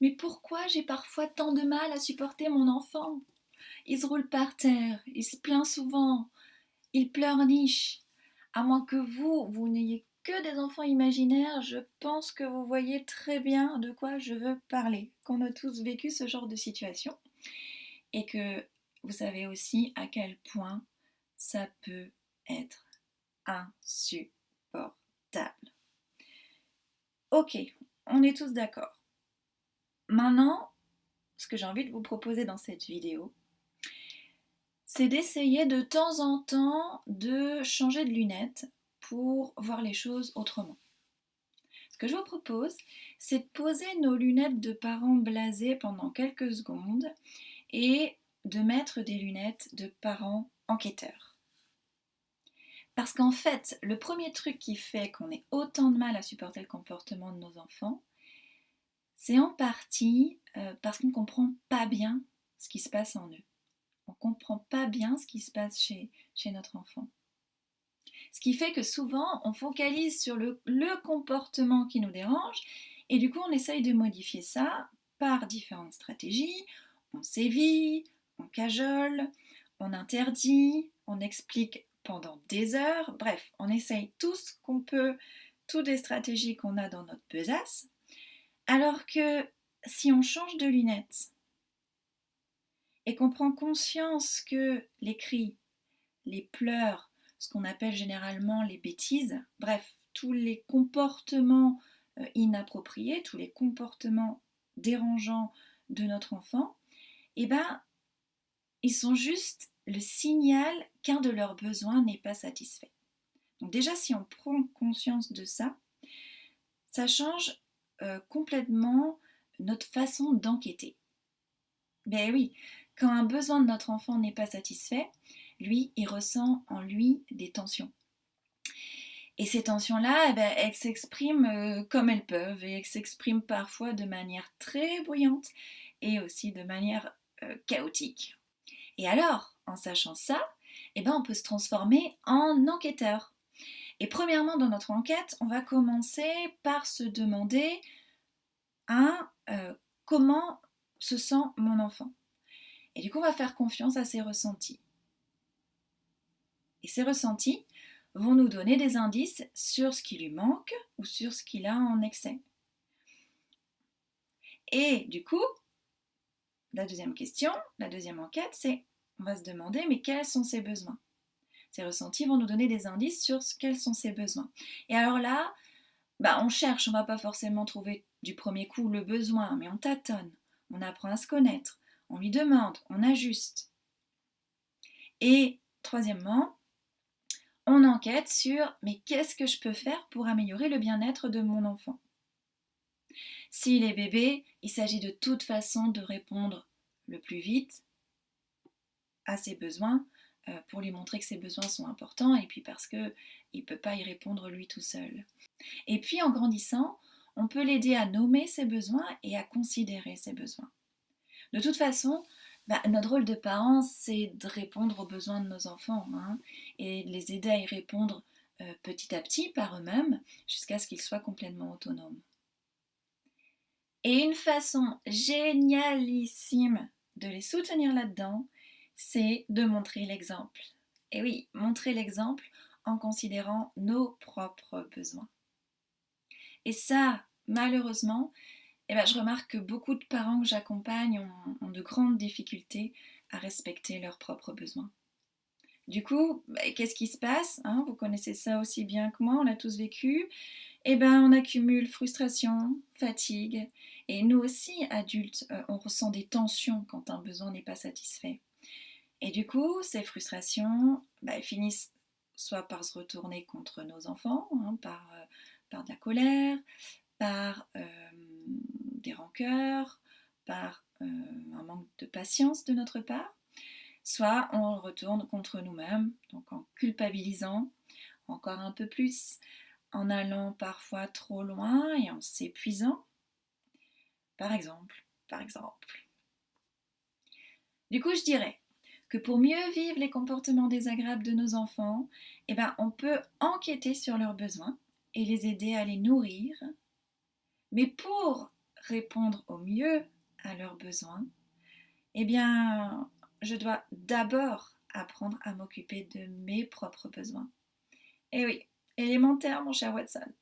Mais pourquoi j'ai parfois tant de mal à supporter mon enfant? Il se roule par terre, il se plaint souvent, il pleurniche. À moins que vous n'ayez que des enfants imaginaires, je pense que vous voyez très bien de quoi je veux parler, qu'on a tous vécu ce genre de situation et que vous savez aussi à quel point ça peut être insupportable. Ok, on est tous d'accord. Maintenant, ce que j'ai envie de vous proposer dans cette vidéo, c'est d'essayer de temps en temps de changer de lunettes pour voir les choses autrement. Ce que je vous propose, c'est de poser nos lunettes de parents blasés pendant quelques secondes et de mettre des lunettes de parents enquêteurs. Parce qu'en fait, le premier truc qui fait qu'on ait autant de mal à supporter le comportement de nos enfants, c'est en partie parce qu'on ne comprend pas bien ce qui se passe en eux. On ne comprend pas bien ce qui se passe chez notre enfant. Ce qui fait que souvent, on focalise sur le comportement qui nous dérange et du coup, on essaye de modifier ça par différentes stratégies. On sévit, on cajole, on interdit, on explique pendant des heures. Bref, on essaye tout ce qu'on peut, toutes les stratégies qu'on a dans notre besace. Alors que si on change de lunettes et qu'on prend conscience que les cris, les pleurs, ce qu'on appelle généralement les bêtises, bref, tous les comportements inappropriés, tous les comportements dérangeants de notre enfant, eh ben, ils sont juste le signal qu'un de leurs besoins n'est pas satisfait. Donc déjà, si on prend conscience de ça, ça change complètement notre façon d'enquêter. Ben oui, quand un besoin de notre enfant n'est pas satisfait, lui, il ressent en lui des tensions. Et ces tensions-là, eh ben, elles s'expriment comme elles peuvent et elles s'expriment parfois de manière très bruyante et aussi de manière chaotique. Et alors, en sachant ça, eh ben, on peut se transformer en enquêteur. Et premièrement, dans notre enquête, on va commencer par se demander comment se sent mon enfant. Et du coup, on va faire confiance à ses ressentis. Et ces ressentis vont nous donner des indices sur ce qui lui manque ou sur ce qu'il a en excès. Et du coup, la deuxième question, la deuxième enquête, c'est on va se demander mais quels sont ses besoins? Ces ressentis vont nous donner des indices sur quels sont ses besoins. Et alors là, on cherche, on ne va pas forcément trouver du premier coup le besoin, mais on tâtonne, on apprend à se connaître, on lui demande, on ajuste. Et troisièmement, on enquête sur mais qu'est-ce que je peux faire pour améliorer le bien-être de mon enfant? S'il est bébé, il s'agit de toute façon de répondre le plus vite à ses besoins pour lui montrer que ses besoins sont importants et puis parce qu'il ne peut pas y répondre lui tout seul. Et puis en grandissant, on peut l'aider à nommer ses besoins et à considérer ses besoins. De toute façon, notre rôle de parent, c'est de répondre aux besoins de nos enfants et de les aider à y répondre petit à petit par eux-mêmes jusqu'à ce qu'ils soient complètement autonomes. Et une façon génialissime de les soutenir là-dedans, c'est de montrer l'exemple. Et oui, montrer l'exemple en considérant nos propres besoins. Et ça, malheureusement, je remarque que beaucoup de parents que j'accompagne ont de grandes difficultés à respecter leurs propres besoins. Du coup, qu'est-ce qui se passe? Vous connaissez ça aussi bien que moi, on l'a tous vécu. On accumule frustration, fatigue, et nous aussi, adultes, on ressent des tensions quand un besoin n'est pas satisfait. Et du coup, ces frustrations elles finissent soit par se retourner contre nos enfants, par de la colère, par des rancœurs, par un manque de patience de notre part, soit on retourne contre nous-mêmes, donc en culpabilisant encore un peu plus, en allant parfois trop loin et en s'épuisant, par exemple. Du coup, je dirais que pour mieux vivre les comportements désagréables de nos enfants, on peut enquêter sur leurs besoins et les aider à les nourrir. Mais pour répondre au mieux à leurs besoins, eh bien, je dois d'abord apprendre à m'occuper de mes propres besoins. Et oui, élémentaire, mon cher Watson.